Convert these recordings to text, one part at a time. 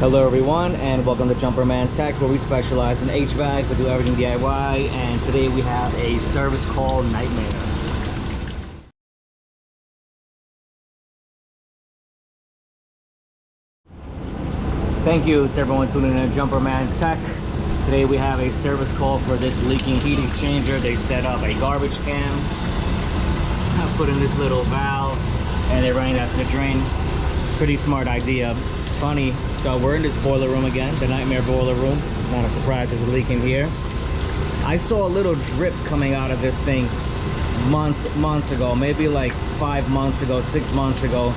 Hello everyone, and welcome to Jumperman Tech, where we specialize in HVAC, we do everything DIY, and today we have a service call nightmare. Thank you to everyone tuning in to Jumperman Tech. Today we have a service call for this leaking heat exchanger. They set up a garbage can, put in this little valve, and they're running that to the drain. Pretty smart idea. Funny, so we're in this boiler room again, the nightmare boiler room. Not a surprise there's a leak in here. I saw a little drip coming out of this thing months ago, maybe like 5 months ago, 6 months ago,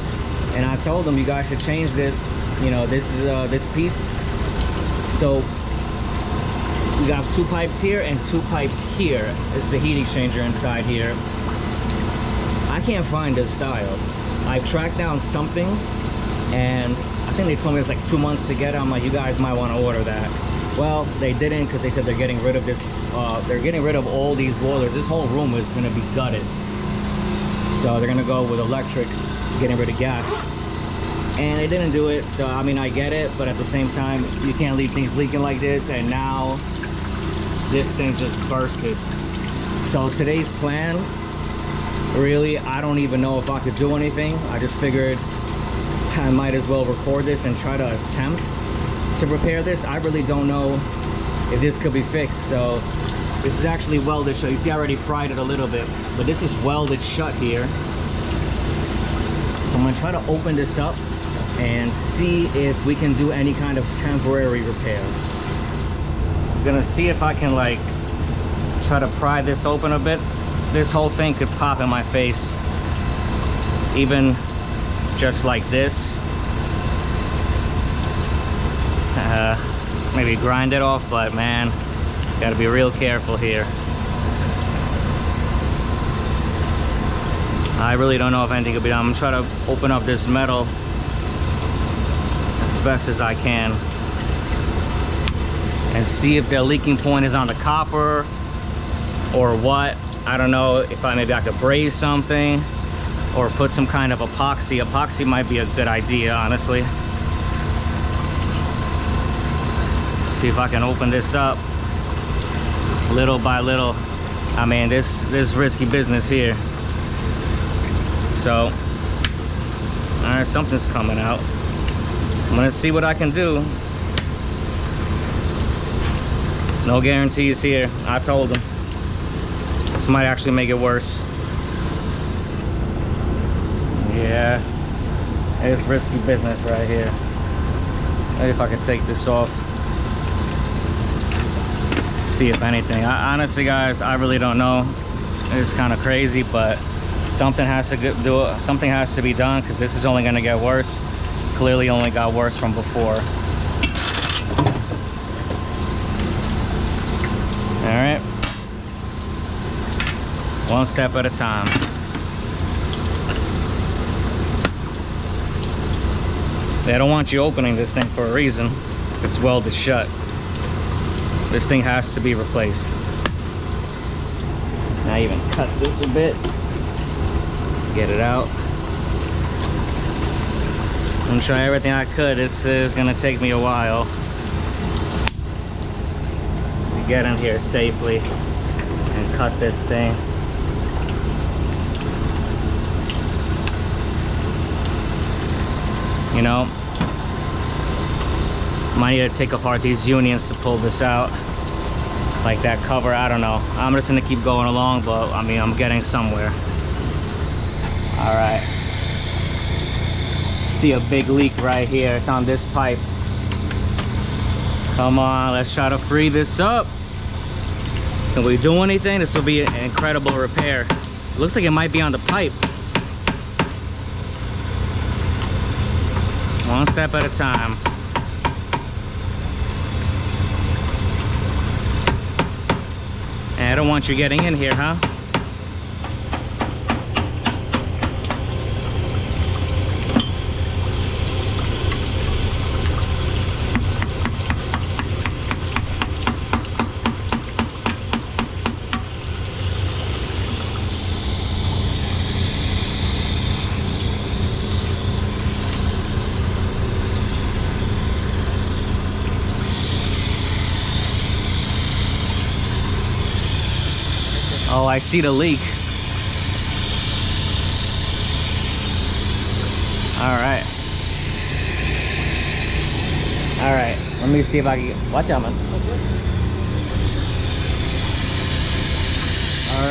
and I told them, you guys should change this. You know, this is this piece. So we got 2 pipes here and 2 pipes here. This is the heat exchanger inside here. I can't find this style. I've tracked down something, and I think they told me it's like 2 months to get it. I'm like, you guys might want to order that. Well, they didn't, because they said they're getting rid of this. They're getting rid of all these boilers. This whole room is going to be gutted. So they're going to go with electric, getting rid of gas. And they didn't do it. So, I mean, I get it. But at the same time, you can't leave things leaking like this. And now this thing just bursted. So today's plan, really, I don't even know if I could do anything. I just figured I might as well record this and try to attempt to repair this. I really don't know if this could be fixed. So this is actually welded shut. You see, I already pried it a little bit, but this is welded shut here. So I'm gonna try to open this up and see if we can do any kind of temporary repair. I'm gonna see if I can like try to pry this open a bit. This whole thing could pop in my face, even just like this. Maybe grind it off, but man, gotta be real careful here. I really don't know if anything could be done. I'm gonna try to open up this metal as best as I can and see if the leaking point is on the copper or what. I don't know if maybe I could braze something or put some kind of epoxy. Epoxy might be a good idea, honestly. See if I can open this up little by little. I mean, this risky business here. So, all right, something's coming out. I'm gonna see what I can do. No guarantees here. I told them. This might actually make it worse. Yeah, it's risky business right here. Maybe if I could take this off, see if anything. Honestly, guys, I really don't know. It's kind of crazy, but something has to do it. Something has to be done, because this is only going to get worse. Clearly, only got worse from before. All right, one step at a time. They don't want you opening this thing for a reason. It's welded shut. This thing has to be replaced. I even cut this a bit. Get it out. I'm gonna try everything I could. This is gonna take me a while to get in here safely and cut this thing. You know, might need to take apart these unions to pull this out, like that cover. I don't know. I'm just gonna keep going along, but I mean, I'm getting somewhere. All right, see a big leak right here. It's on this pipe. Come on, let's try to free this up. Can we do anything? This will be an incredible repair. It looks like it might be on the pipe. One step at a time. And I don't want you getting in here, huh? Oh, I see the leak. All right. All right, let me see if I can get, watch out, man. All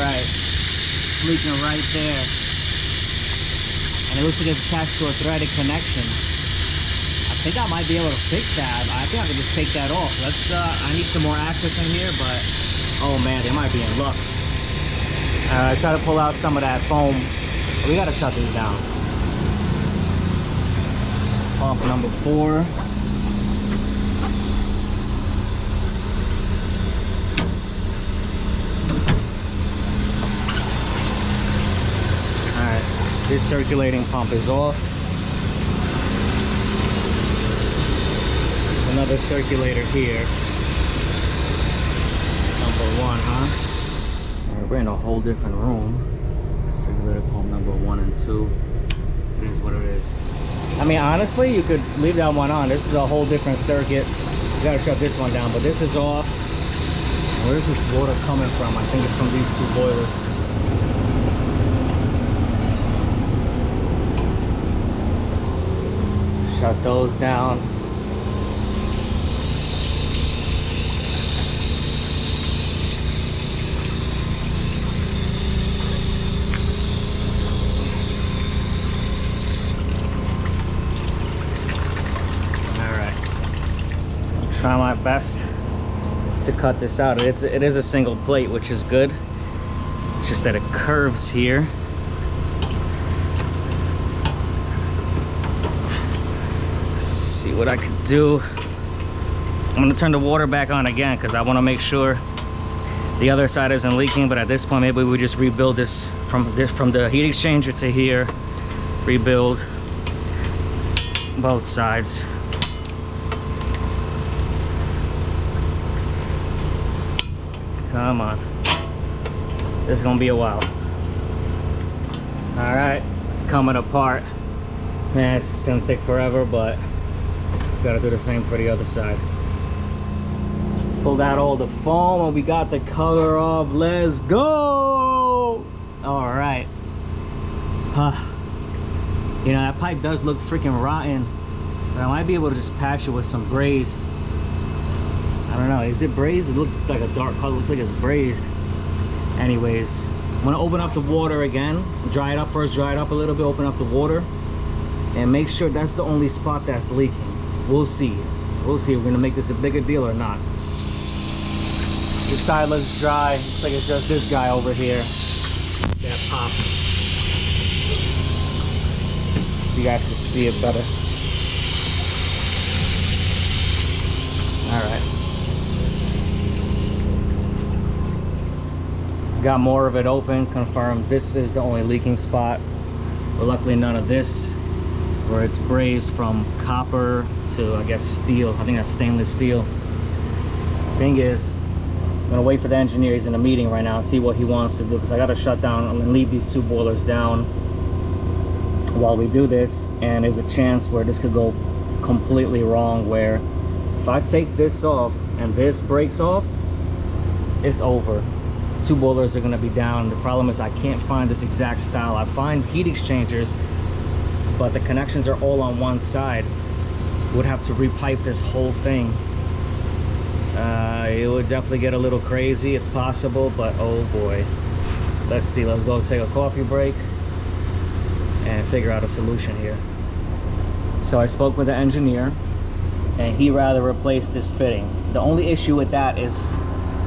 right, leaking right there. And it looks like it's attached to a threaded connection. I think I might be able to fix that. I think I can just take that off. Let's, I need some more access in here, but, oh man, they might be in luck. Try to pull out some of that foam. We gotta shut these down. Pump number 4. This circulating pump is off. Another circulator here. Number 1, huh? All right, we're in a whole different room. Circulator pump number 1 and 2. It is what it is. I mean, honestly, you could leave that one on. This is a whole different circuit. You gotta shut this one down, but this is off. Where's this water coming from? I think it's from these 2 boilers. Shut those down. Alright. I'll try my best to cut this out. It is a single plate, which is good. It's just that it curves here. See what I could do. I'm gonna turn the water back on again because I want to make sure the other side isn't leaking. But at this point, maybe we just rebuild this from the heat exchanger to here. Rebuild both sides. Come on. This is gonna be a while. All right, it's coming apart. Man, it's gonna take forever, but gotta do the same for the other side. Pulled out all the foam and we got the color off. Let's go! All right. You know, that pipe does look freaking rotten, but I might be able to just patch it with some Brazed. I don't know, is it Brazed? It looks like a dark color, it looks like it's Brazed. Anyways, I'm gonna open up the water again, dry it up first, dry it up a little bit, open up the water, and make sure that's the only spot that's leaking. We'll see. We'll see if we're gonna make this a bigger deal or not. This side looks dry. Looks like it's just this guy over here that popped. You guys can see it better. All right. Got more of it open. Confirmed this is the only leaking spot. But luckily none of this, where it's brazed from copper to, I guess, steel. I think that's stainless steel. Thing is, I'm gonna wait for the engineer. He's in a meeting right now, see what he wants to do, because I gotta shut down and leave these 2 boilers down while we do this. And there's a chance where this could go completely wrong, where if I take this off and this breaks off, it's over. 2 boilers are gonna be down. The problem is I can't find this exact style. I find heat exchangers, but the connections are all on one side. Would have to repipe this whole thing. It would definitely get a little crazy. It's possible, but oh boy. Let's see, let's go take a coffee break and figure out a solution here. So I spoke with the engineer and he rather replace this fitting. The only issue with that is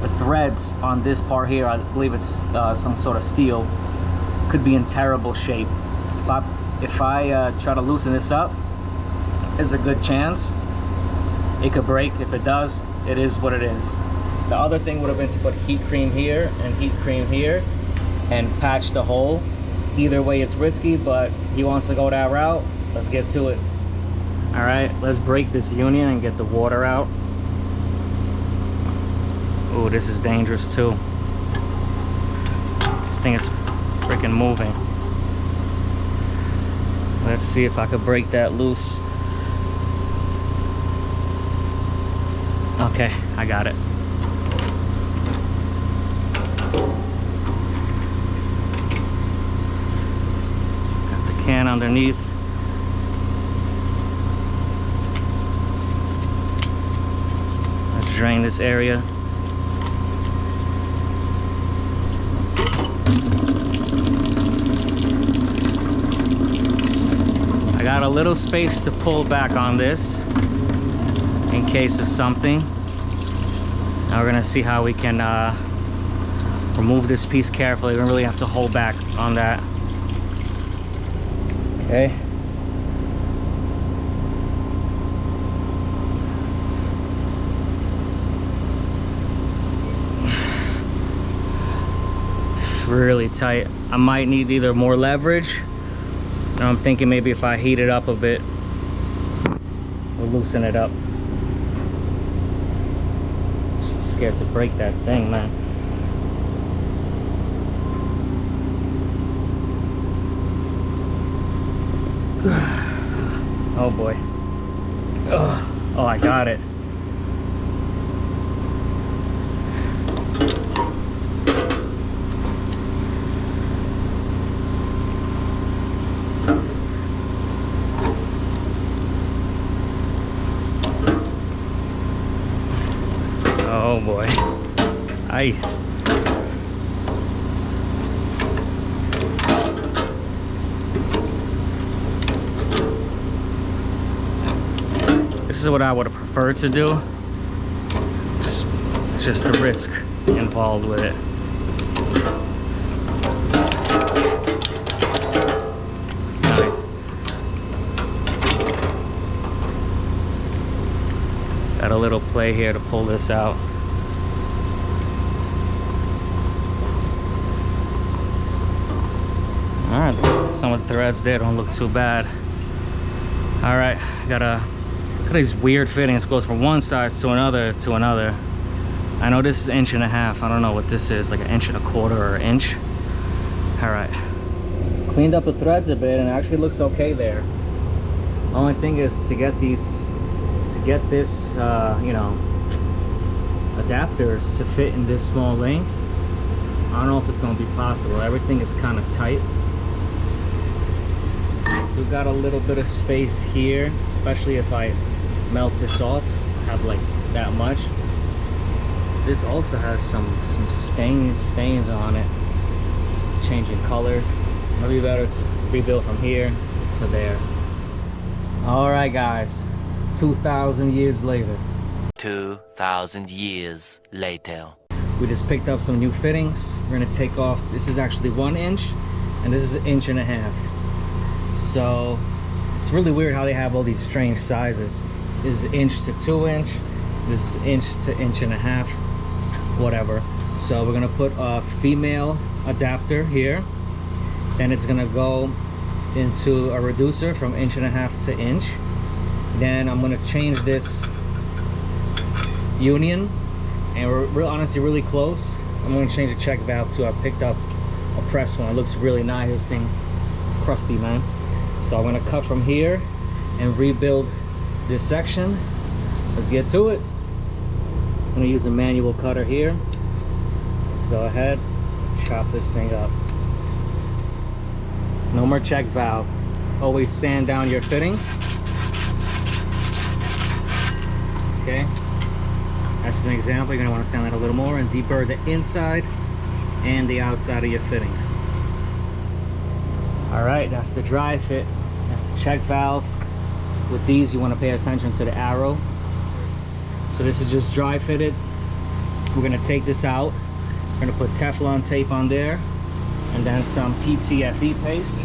the threads on this part here, I believe it's some sort of steel, could be in terrible shape. If I try to loosen this up, there's a good chance it could break. If it does, it is what it is. The other thing would have been to put heat cream here and heat cream here and patch the hole. Either way, it's risky, but he wants to go that route. Let's get to it. All right, let's break this union and get the water out. Oh, this is dangerous too. This thing is freaking moving. Let's see if I could break that loose. Okay, I got it. can underneath. Let's drain this area. I got a little space to pull back on this in case of something. Now we're gonna see how we can remove this piece carefully. We don't really have to hold back on that. Okay. Really tight. I might need either more leverage, and I'm thinking maybe if I heat it up a bit, we'll loosen it up. I'm scared to break that thing, man. Oh boy. Oh, I got it. Oh boy. Aye. This is what I would have preferred to do. Just the risk involved with it. Nice. Got a little play here to pull this out. Alright, some of the threads there don't look too bad. Alright, got these weird fittings. It goes from one side to another to another. I know this is 1.5 inches. I don't know what this is, like 1.25 inches or 1 inch. Alright. Cleaned up the threads a bit and it actually looks okay there. The only thing is to get this, you know, adapters to fit in this small length. I don't know if it's going to be possible. Everything is kind of tight. So we've got a little bit of space here, especially if I melt this off. I have like that much. This also has some stains on it, changing colors. Maybe better to rebuild from here to there. All right, guys. 2,000 years later. 2,000 years later. We just picked up some new fittings. We're gonna take off. This is actually 1 inch, and this is 1.5 inches. So it's really weird how they have all these strange sizes. This is 1 inch to 2 inch. This is 1 inch to 1.5 inches. Whatever. So we're gonna put a female adapter here. Then it's gonna go into a reducer from 1.5 inches to 1 inch. Then I'm gonna change this union, and we're honestly really close. I'm gonna change the check valve too. I picked up a press one. It looks really nice. This thing crusty, man. So I'm gonna cut from here and rebuild this section. Let's get to it. I'm gonna use a manual cutter here. Let's go ahead, chop this thing up. No more check valve. Always sand down your fittings. Okay, that's just an example. You're gonna want to sand that a little more and deeper the inside and the outside of your fittings. All right, that's the dry fit. That's the check valve. With these, you want to pay attention to the arrow. So this is just dry fitted. We're gonna take this out. We're gonna put Teflon tape on there, and then some PTFE paste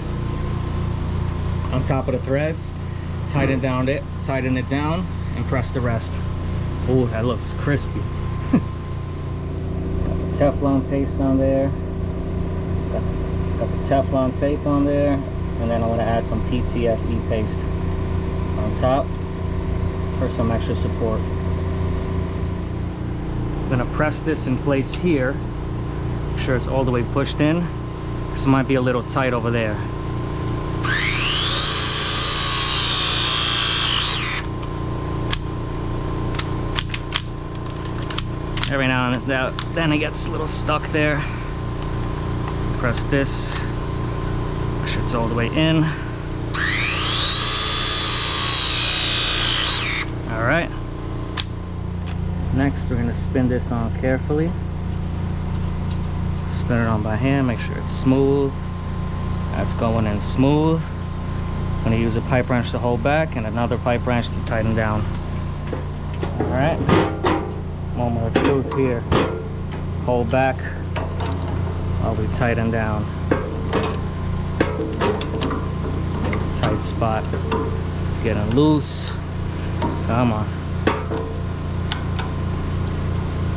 on top of the threads. Tighten it down, and press the rest. Oh, that looks crispy. Got the Teflon paste on there. Got the Teflon tape on there, and then I'm gonna add some PTFE paste on top for some extra support. I'm gonna press this in place here. Make sure it's all the way pushed in. This might be a little tight over there. Every now and then it gets a little stuck there. Press this. Make sure it's all the way in. All right. Next, we're gonna spin this on carefully. Spin it on by hand, make sure it's smooth. That's going in smooth. I'm gonna use a pipe wrench to hold back and another pipe wrench to tighten down. All right. Moment of truth here. Hold back while we tighten down. Tight spot. It's getting loose. Come on.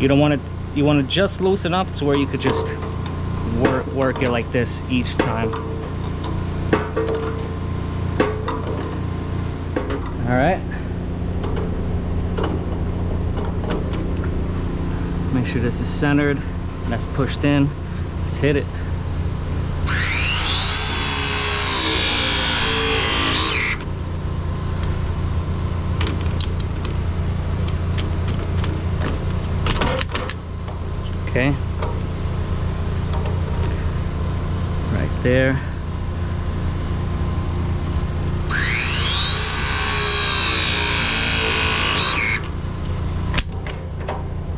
You don't want it. You want to just loosen up to where you could just work it like this each time. All right. Make sure this is centered and that's pushed in. Let's hit it. Okay. Right there.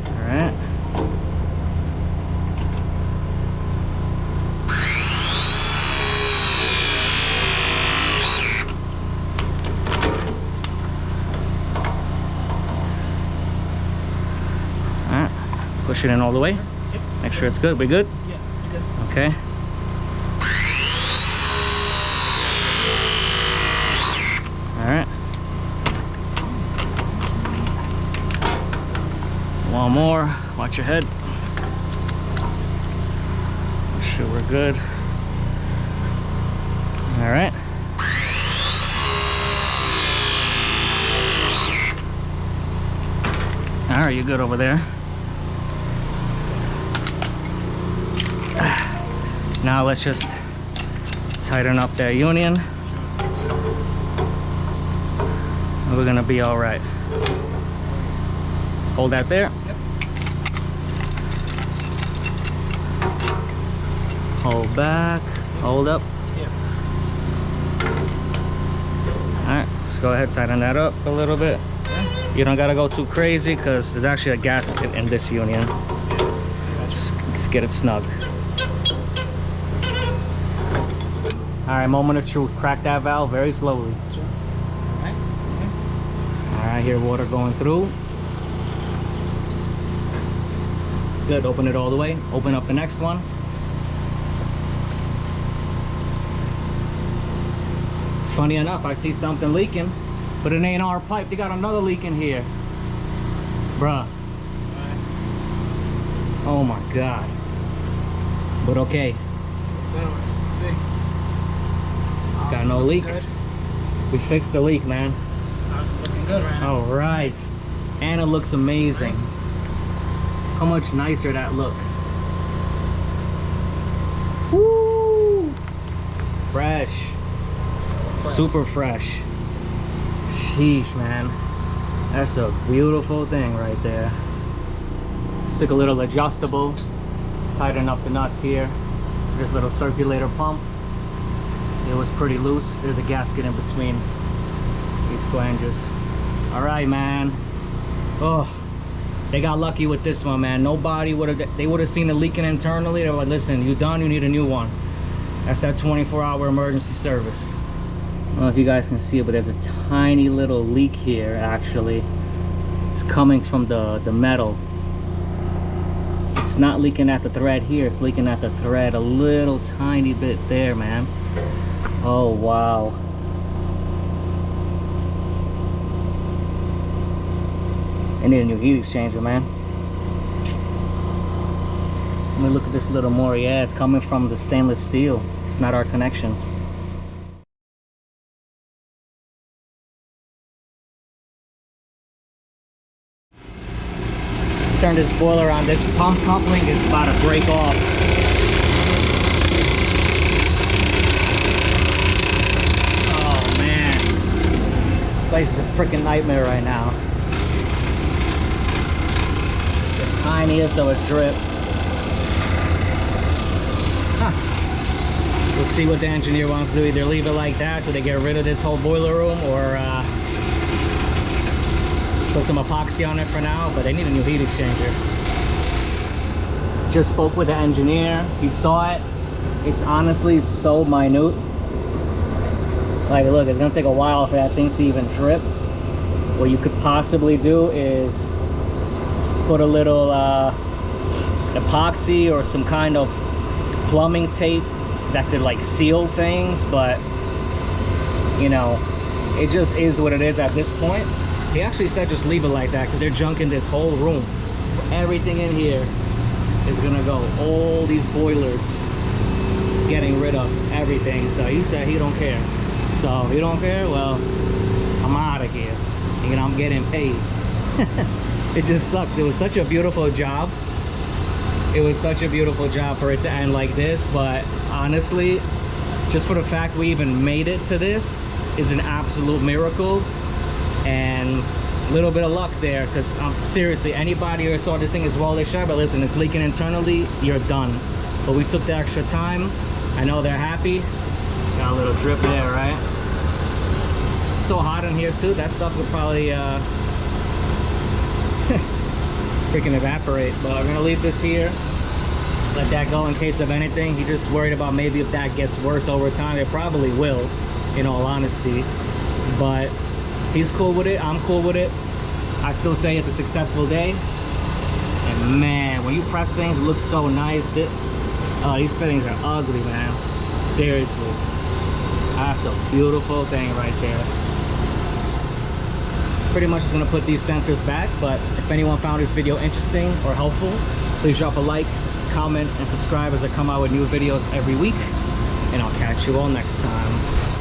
All right. All right. Push it in all the way. Make sure it's good. We good? Yeah, good. Okay. All right. One more. Watch your head. Make sure we're good. All right. All right, you're good over there. Now let's just tighten up that union. And we're gonna be all right. Hold that there. Yep. Hold back. Hold up. Yeah. All right, let's go ahead, tighten that up a little bit. Yeah. You don't gotta go too crazy because there's actually a gasket in this union. Just get it snug. All right, moment of truth. Crack that valve very slowly. Sure. All right. Okay. All right, here water going through. It's good. Open it all the way. Open up the next one. It's funny enough, I see something leaking, but it ain't our pipe. They got another leak in here. Bruh. Oh my God. But okay. So let's see. Got no leaks. We fixed the leak, man. Ours is looking good right now. All right. And it looks amazing. How much nicer that looks. Woo! Fresh. Super fresh. Sheesh, man. That's a beautiful thing right there. Just took a little adjustable. Tighten up the nuts here. There's a little circulator pump. It was pretty loose. There's a gasket in between these flanges. All right, man. Oh, they got lucky with this one, man. Nobody would have, they would have seen it leaking internally. They were like, listen, you done, you need a new one. That's that 24-hour emergency service. I don't know if you guys can see it, but there's a tiny little leak here, actually. It's coming from the metal. It's not leaking at the thread here, it's leaking at the thread a little tiny bit there, man. Oh, wow. I need a new heat exchanger, man. Let me look at this a little more. Yeah, it's coming from the stainless steel. It's not our connection. Let's turn this boiler on. This pump coupling is about to break off. Oh man, this place is a freaking nightmare right now. It's the tiniest of a drip. Huh. We'll see what the engineer wants to do. Either leave it like that so they get rid of this whole boiler room, or Put some epoxy on it for now, but they need a new heat exchanger. Just spoke with the engineer. He saw it. It's honestly so minute. Like, look, it's gonna take a while for that thing to even drip. What you could possibly do is put a little epoxy or some kind of plumbing tape that could like seal things, but you know, it just is what it is at this point. He actually said just leave it like that because they're junking this whole room. Everything in here is gonna go. All these boilers, getting rid of everything. So he said he don't care. So he don't care, well, I'm out of here. You know, I'm getting paid. It just sucks. It was such a beautiful job. It was such a beautiful job for it to end like this, but honestly, just for the fact we even made it to this is an absolute miracle. And a little bit of luck there, because seriously, anybody who saw this thing is well, they should, but listen, it's leaking internally, you're done. But we took the extra time. I know they're happy. Got a little drip there, right? It's so hot in here too, that stuff would probably freaking evaporate. But I'm gonna leave this here, let that go in case of anything. He just worried about maybe if that gets worse over time. It probably will, in all honesty, but he's cool with it, I'm cool with it. I still say it's a successful day. And man, when you press things, it looks so nice. These fittings are ugly, man. Seriously. That's a beautiful thing right there. Pretty much just gonna put these sensors back, but if anyone found this video interesting or helpful, please drop a like, comment, and subscribe as I come out with new videos every week. And I'll catch you all next time.